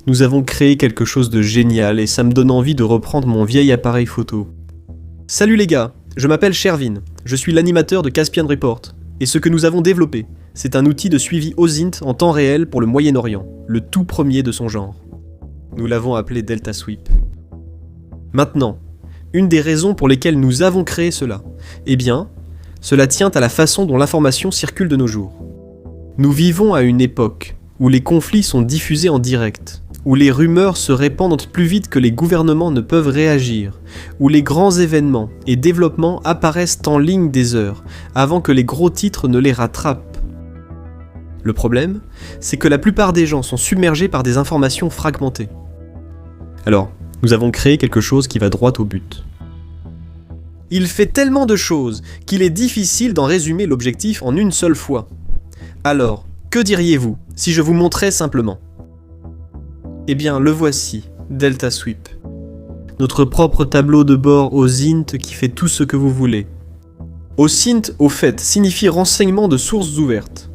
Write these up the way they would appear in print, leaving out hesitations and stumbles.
Nous avons créé quelque chose de génial et ça me donne envie de reprendre mon vieil appareil photo. Salut les gars, je m'appelle Shervin, je suis l'animateur de Caspian Report. Et ce que nous avons développé, c'est un outil de suivi OSINT en temps réel pour le Moyen-Orient, le tout premier de son genre. Nous l'avons appelé Delta Sweep. Maintenant, une des raisons pour lesquelles nous avons créé cela, eh bien, cela tient à la façon dont l'information circule de nos jours. Nous vivons à une époque où les conflits sont diffusés en direct, où les rumeurs se répandent plus vite que les gouvernements ne peuvent réagir, où les grands événements et développements apparaissent en ligne des heures, avant que les gros titres ne les rattrapent. Le problème, c'est que la plupart des gens sont submergés par des informations fragmentées. Alors, nous avons créé quelque chose qui va droit au but. Il fait tellement de choses qu'il est difficile d'en résumer l'objectif en une seule fois. Alors, que diriez-vous si je vous montrais simplement ? Eh bien, le voici, Delta Sweep. Notre propre tableau de bord OSINT qui fait tout ce que vous voulez. OSINT, au fait, signifie renseignement de sources ouvertes.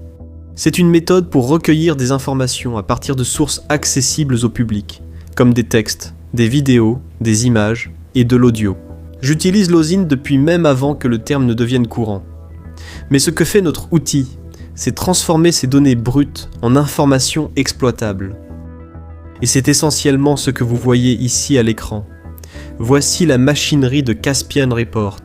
C'est une méthode pour recueillir des informations à partir de sources accessibles au public, comme des textes, des vidéos, des images et de l'audio. J'utilise l'OSINT depuis même avant que le terme ne devienne courant. Mais ce que fait notre outil, c'est transformer ces données brutes en informations exploitables. Et c'est essentiellement ce que vous voyez ici à l'écran. Voici la machinerie de Caspian Report.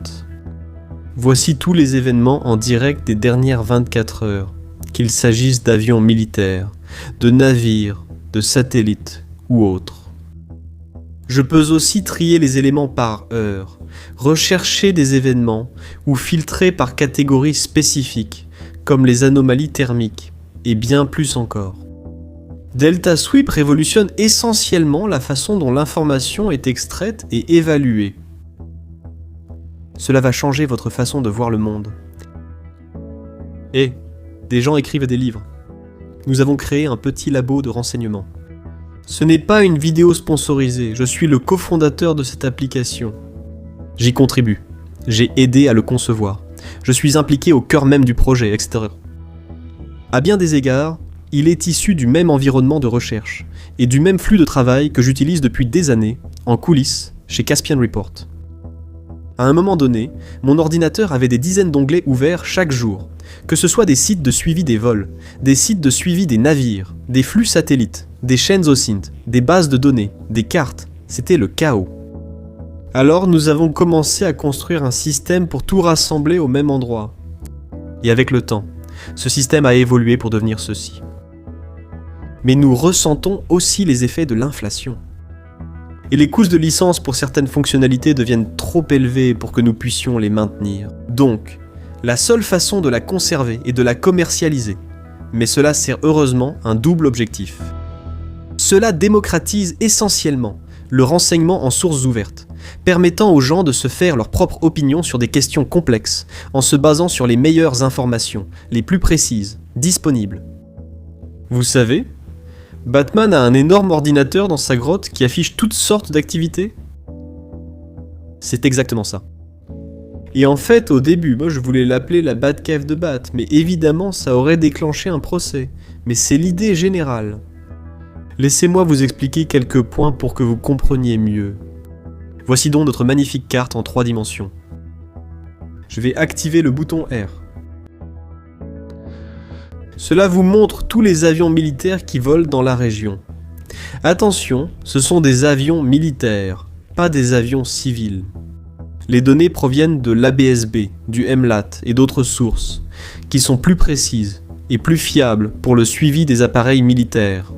Voici tous les événements en direct des dernières 24 heures, qu'il s'agisse d'avions militaires, de navires, de satellites ou autres. Je peux aussi trier les éléments par heure, rechercher des événements ou filtrer par catégories spécifiques, comme les anomalies thermiques, et bien plus encore. Delta Sweep révolutionne essentiellement la façon dont l'information est extraite et évaluée. Cela va changer votre façon de voir le monde. Et des gens écrivent des livres. Nous avons créé un petit labo de renseignement. Ce n'est pas une vidéo sponsorisée, je suis le cofondateur de cette application. J'y contribue, j'ai aidé à le concevoir. Je suis impliqué au cœur même du projet, etc. À bien des égards, il est issu du même environnement de recherche et du même flux de travail que j'utilise depuis des années, en coulisses, chez Caspian Report. À un moment donné, mon ordinateur avait des dizaines d'onglets ouverts chaque jour, que ce soit des sites de suivi des vols, des sites de suivi des navires, des flux satellites, des chaînes OSINT, des bases de données, des cartes, c'était le chaos. Alors nous avons commencé à construire un système pour tout rassembler au même endroit. Et avec le temps, ce système a évolué pour devenir ceci. Mais nous ressentons aussi les effets de l'inflation. Et les coûts de licence pour certaines fonctionnalités deviennent trop élevés pour que nous puissions les maintenir. Donc, la seule façon de la conserver est de la commercialiser. Mais cela sert heureusement un double objectif. Cela démocratise essentiellement le renseignement en sources ouvertes, permettant aux gens de se faire leur propre opinion sur des questions complexes, en se basant sur les meilleures informations, les plus précises, disponibles. Vous savez, Batman a un énorme ordinateur dans sa grotte qui affiche toutes sortes d'activités. C'est exactement ça. Et en fait, au début, moi je voulais l'appeler la Batcave de Bat, mais évidemment ça aurait déclenché un procès. Mais c'est l'idée générale. Laissez-moi vous expliquer quelques points pour que vous compreniez mieux. Voici donc notre magnifique carte en 3 dimensions. Je vais activer le bouton R. Cela vous montre tous les avions militaires qui volent dans la région. Attention, ce sont des avions militaires, pas des avions civils. Les données proviennent de l'ABSB, du MLAT et d'autres sources, qui sont plus précises et plus fiables pour le suivi des appareils militaires.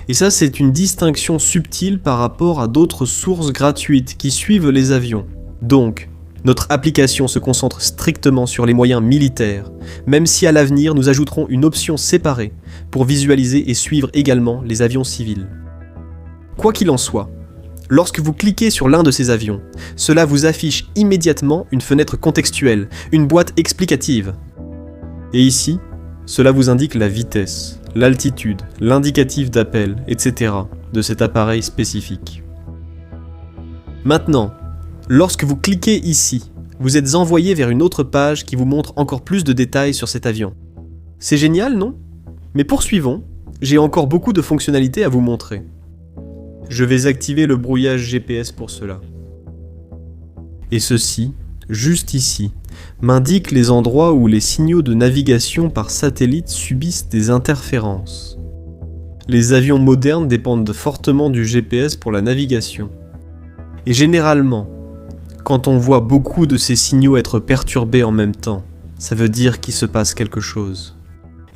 Et ça, c'est une distinction subtile par rapport à d'autres sources gratuites qui suivent les avions. Donc, notre application se concentre strictement sur les moyens militaires, même si à l'avenir nous ajouterons une option séparée pour visualiser et suivre également les avions civils. Quoi qu'il en soit, lorsque vous cliquez sur l'un de ces avions, cela vous affiche immédiatement une fenêtre contextuelle, une boîte explicative. Et ici, cela vous indique la vitesse, l'altitude, l'indicatif d'appel, etc. de cet appareil spécifique. Maintenant, lorsque vous cliquez ici, vous êtes envoyé vers une autre page qui vous montre encore plus de détails sur cet avion. C'est génial, non ? Mais poursuivons, j'ai encore beaucoup de fonctionnalités à vous montrer. Je vais activer le brouillage GPS pour cela. Et ceci, juste ici, m'indique les endroits où les signaux de navigation par satellite subissent des interférences. Les avions modernes dépendent fortement du GPS pour la navigation. Et généralement, quand on voit beaucoup de ces signaux être perturbés en même temps, ça veut dire qu'il se passe quelque chose.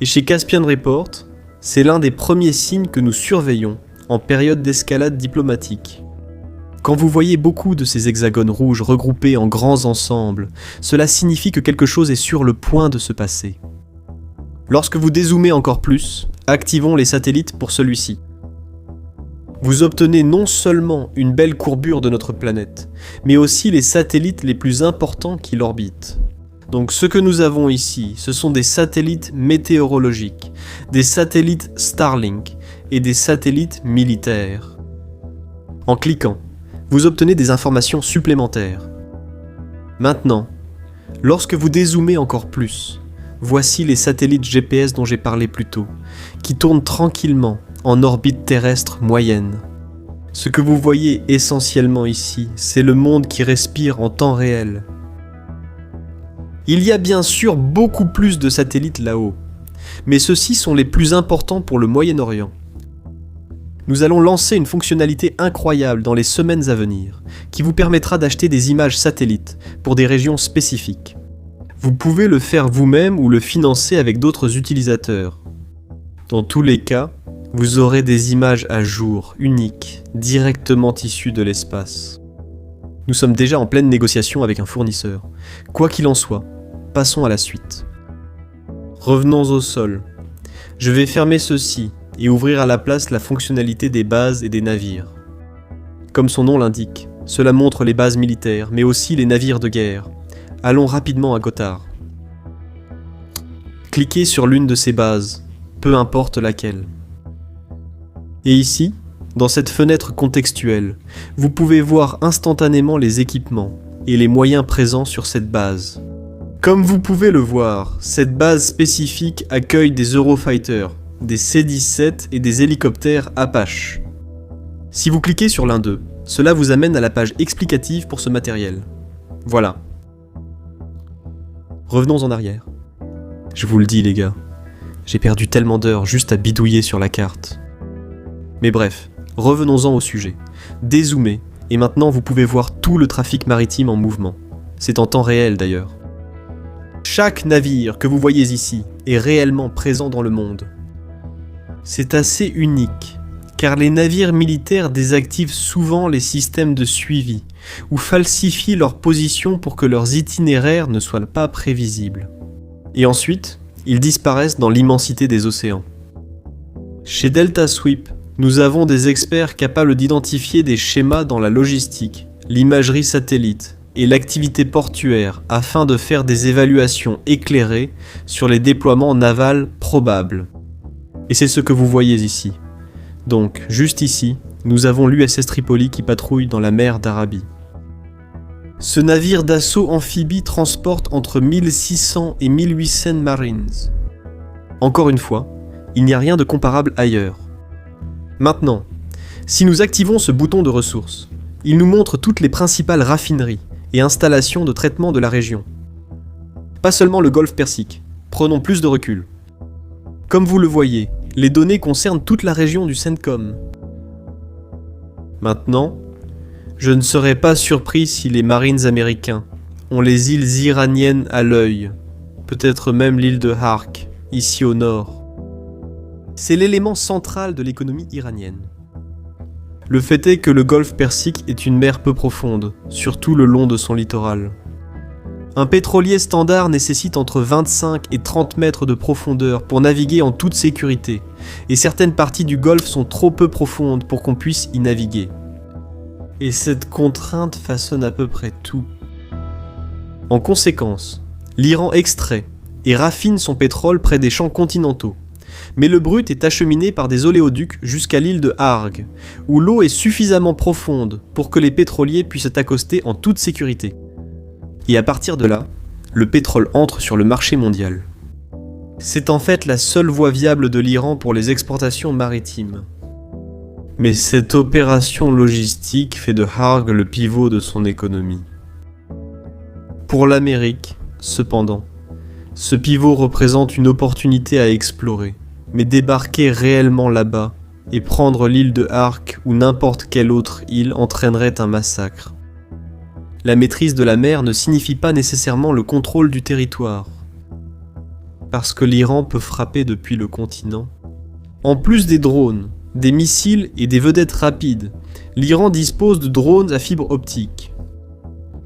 Et chez Caspian Report, c'est l'un des premiers signes que nous surveillons en période d'escalade diplomatique. Quand vous voyez beaucoup de ces hexagones rouges regroupés en grands ensembles, cela signifie que quelque chose est sur le point de se passer. Lorsque vous dézoomez encore plus, activons les satellites pour celui-ci. Vous obtenez non seulement une belle courbure de notre planète, mais aussi les satellites les plus importants qui l'orbitent. Donc ce que nous avons ici, ce sont des satellites météorologiques, des satellites Starlink et des satellites militaires. En cliquant, vous obtenez des informations supplémentaires. Maintenant, lorsque vous dézoomez encore plus, voici les satellites GPS dont j'ai parlé plus tôt, qui tournent tranquillement en orbite terrestre moyenne. Ce que vous voyez essentiellement ici, c'est le monde qui respire en temps réel. Il y a bien sûr beaucoup plus de satellites là-haut, mais ceux-ci sont les plus importants pour le Moyen-Orient. Nous allons lancer une fonctionnalité incroyable dans les semaines à venir, qui vous permettra d'acheter des images satellites pour des régions spécifiques. Vous pouvez le faire vous-même ou le financer avec d'autres utilisateurs. Dans tous les cas, vous aurez des images à jour, uniques, directement issues de l'espace. Nous sommes déjà en pleine négociation avec un fournisseur. Quoi qu'il en soit, passons à la suite. Revenons au sol. Je vais fermer ceci et ouvrir à la place la fonctionnalité des bases et des navires. Comme son nom l'indique, cela montre les bases militaires, mais aussi les navires de guerre. Allons rapidement à Gothard. Cliquez sur l'une de ces bases, peu importe laquelle. Et ici, dans cette fenêtre contextuelle, vous pouvez voir instantanément les équipements et les moyens présents sur cette base. Comme vous pouvez le voir, cette base spécifique accueille des Eurofighters, des C-17 et des hélicoptères Apache. Si vous cliquez sur l'un d'eux, cela vous amène à la page explicative pour ce matériel. Voilà. Revenons en arrière. Je vous le dis les gars, j'ai perdu tellement d'heures juste à bidouiller sur la carte. Mais bref, revenons-en au sujet. Dézoomez, et maintenant vous pouvez voir tout le trafic maritime en mouvement. C'est en temps réel d'ailleurs. Chaque navire que vous voyez ici est réellement présent dans le monde. C'est assez unique, car les navires militaires désactivent souvent les systèmes de suivi, ou falsifient leur position pour que leurs itinéraires ne soient pas prévisibles. Et ensuite, ils disparaissent dans l'immensité des océans. Chez Delta Sweep, nous avons des experts capables d'identifier des schémas dans la logistique, l'imagerie satellite et l'activité portuaire afin de faire des évaluations éclairées sur les déploiements navals probables. Et c'est ce que vous voyez ici. Donc, juste ici, nous avons l'USS Tripoli qui patrouille dans la mer d'Arabie. Ce navire d'assaut amphibie transporte entre 1600 et 1800 Marines. Encore une fois, il n'y a rien de comparable ailleurs. Maintenant, si nous activons ce bouton de ressources, il nous montre toutes les principales raffineries et installations de traitement de la région. Pas seulement le golfe Persique, prenons plus de recul. Comme vous le voyez, les données concernent toute la région du CENTCOM. Maintenant, je ne serais pas surpris si les Marines américains ont les îles iraniennes à l'œil, peut-être même l'île de Hark, ici au nord. C'est l'élément central de l'économie iranienne. Le fait est que le golfe Persique est une mer peu profonde, surtout le long de son littoral. Un pétrolier standard nécessite entre 25 et 30 mètres de profondeur pour naviguer en toute sécurité, et certaines parties du golfe sont trop peu profondes pour qu'on puisse y naviguer. Et cette contrainte façonne à peu près tout. En conséquence, l'Iran extrait et raffine son pétrole près des champs continentaux, mais le brut est acheminé par des oléoducs jusqu'à l'île de Arg, où l'eau est suffisamment profonde pour que les pétroliers puissent accoster en toute sécurité. Et à partir de là, le pétrole entre sur le marché mondial. C'est en fait la seule voie viable de l'Iran pour les exportations maritimes. Mais cette opération logistique fait de Harg le pivot de son économie. Pour l'Amérique, cependant, ce pivot représente une opportunité à explorer, mais débarquer réellement là-bas et prendre l'île de Ark ou n'importe quelle autre île entraînerait un massacre. La maîtrise de la mer ne signifie pas nécessairement le contrôle du territoire. Parce que l'Iran peut frapper depuis le continent. En plus des drones, des missiles et des vedettes rapides, l'Iran dispose de drones à fibre optique.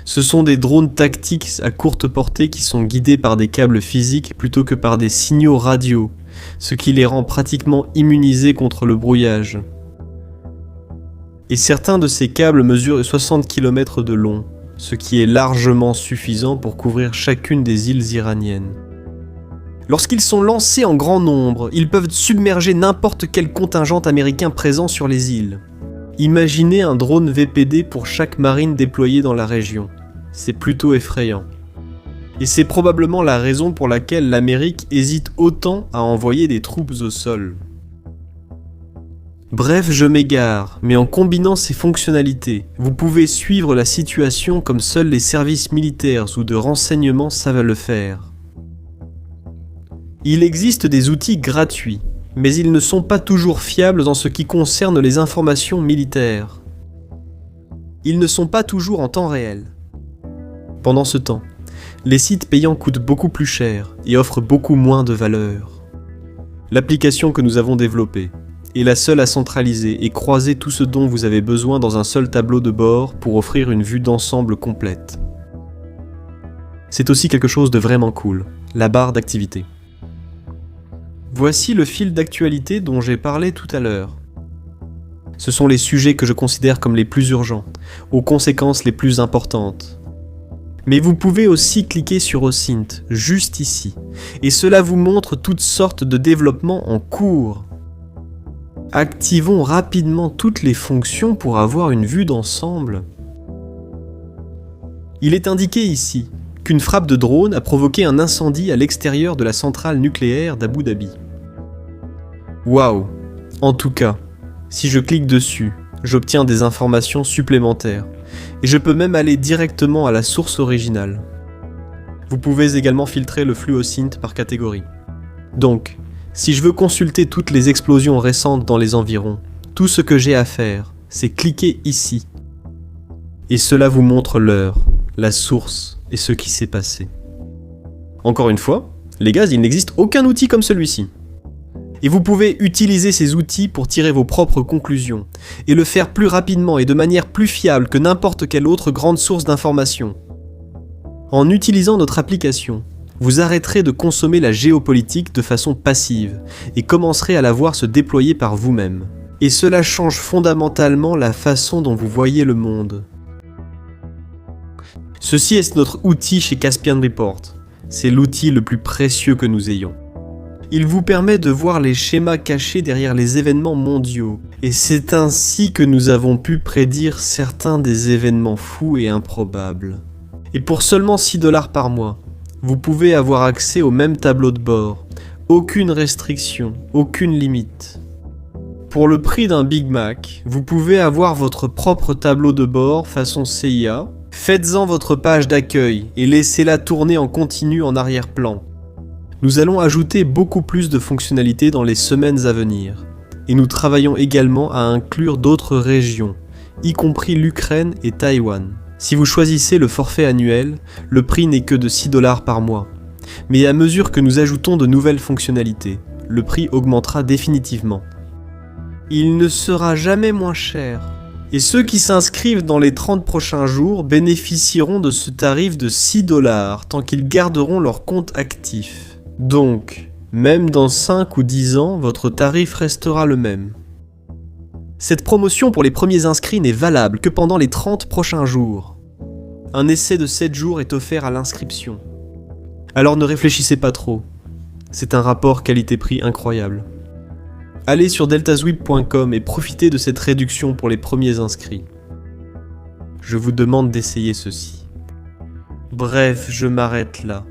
Ce sont des drones tactiques à courte portée qui sont guidés par des câbles physiques plutôt que par des signaux radio, ce qui les rend pratiquement immunisés contre le brouillage. Et certains de ces câbles mesurent 60 km de long, ce qui est largement suffisant pour couvrir chacune des îles iraniennes. Lorsqu'ils sont lancés en grand nombre, ils peuvent submerger n'importe quel contingent américain présent sur les îles. Imaginez un drone VPD pour chaque marine déployée dans la région. C'est plutôt effrayant. Et c'est probablement la raison pour laquelle l'Amérique hésite autant à envoyer des troupes au sol. Bref, je m'égare, mais en combinant ces fonctionnalités, vous pouvez suivre la situation comme seuls les services militaires ou de renseignement savent le faire. Il existe des outils gratuits, mais ils ne sont pas toujours fiables en ce qui concerne les informations militaires. Ils ne sont pas toujours en temps réel. Pendant ce temps, les sites payants coûtent beaucoup plus cher et offrent beaucoup moins de valeur. L'application que nous avons développée est la seule à centraliser et croiser tout ce dont vous avez besoin dans un seul tableau de bord pour offrir une vue d'ensemble complète. C'est aussi quelque chose de vraiment cool, la barre d'activité. Voici le fil d'actualité dont j'ai parlé tout à l'heure. Ce sont les sujets que je considère comme les plus urgents, aux conséquences les plus importantes. Mais vous pouvez aussi cliquer sur OSINT, juste ici, et cela vous montre toutes sortes de développements en cours. Activons rapidement toutes les fonctions pour avoir une vue d'ensemble. Il est indiqué ici qu'une frappe de drone a provoqué un incendie à l'extérieur de la centrale nucléaire d'Abu Dhabi. Waouh! En tout cas, si je clique dessus, j'obtiens des informations supplémentaires, et je peux même aller directement à la source originale. Vous pouvez également filtrer le flux OSINT par catégorie. Donc, si je veux consulter toutes les explosions récentes dans les environs, tout ce que j'ai à faire, c'est cliquer ici. Et cela vous montre l'heure, la source et ce qui s'est passé. Encore une fois, les gars, il n'existe aucun outil comme celui-ci. Et vous pouvez utiliser ces outils pour tirer vos propres conclusions, et le faire plus rapidement et de manière plus fiable que n'importe quelle autre grande source d'information. En utilisant notre application, vous arrêterez de consommer la géopolitique de façon passive, et commencerez à la voir se déployer par vous-même. Et cela change fondamentalement la façon dont vous voyez le monde. Ceci est notre outil chez Caspian Report. C'est l'outil le plus précieux que nous ayons. Il vous permet de voir les schémas cachés derrière les événements mondiaux, et c'est ainsi que nous avons pu prédire certains des événements fous et improbables. Et pour seulement 6$ par mois, vous pouvez avoir accès au même tableau de bord, aucune restriction, aucune limite. Pour le prix d'un Big Mac, vous pouvez avoir votre propre tableau de bord façon CIA, faites-en votre page d'accueil et laissez-la tourner en continu en arrière-plan. Nous allons ajouter beaucoup plus de fonctionnalités dans les semaines à venir, et nous travaillons également à inclure d'autres régions, y compris l'Ukraine et Taïwan. Si vous choisissez le forfait annuel, le prix n'est que de 6$ par mois, mais à mesure que nous ajoutons de nouvelles fonctionnalités, le prix augmentera définitivement. Il ne sera jamais moins cher, et ceux qui s'inscrivent dans les 30 prochains jours bénéficieront de ce tarif de 6$ tant qu'ils garderont leur compte actif. Donc, même dans 5 ou 10 ans, votre tarif restera le même. Cette promotion pour les premiers inscrits n'est valable que pendant les 30 prochains jours. Un essai de 7 jours est offert à l'inscription. Alors ne réfléchissez pas trop. C'est un rapport qualité-prix incroyable. Allez sur deltaswip.com et profitez de cette réduction pour les premiers inscrits. Je vous demande d'essayer ceci. Bref, je m'arrête là.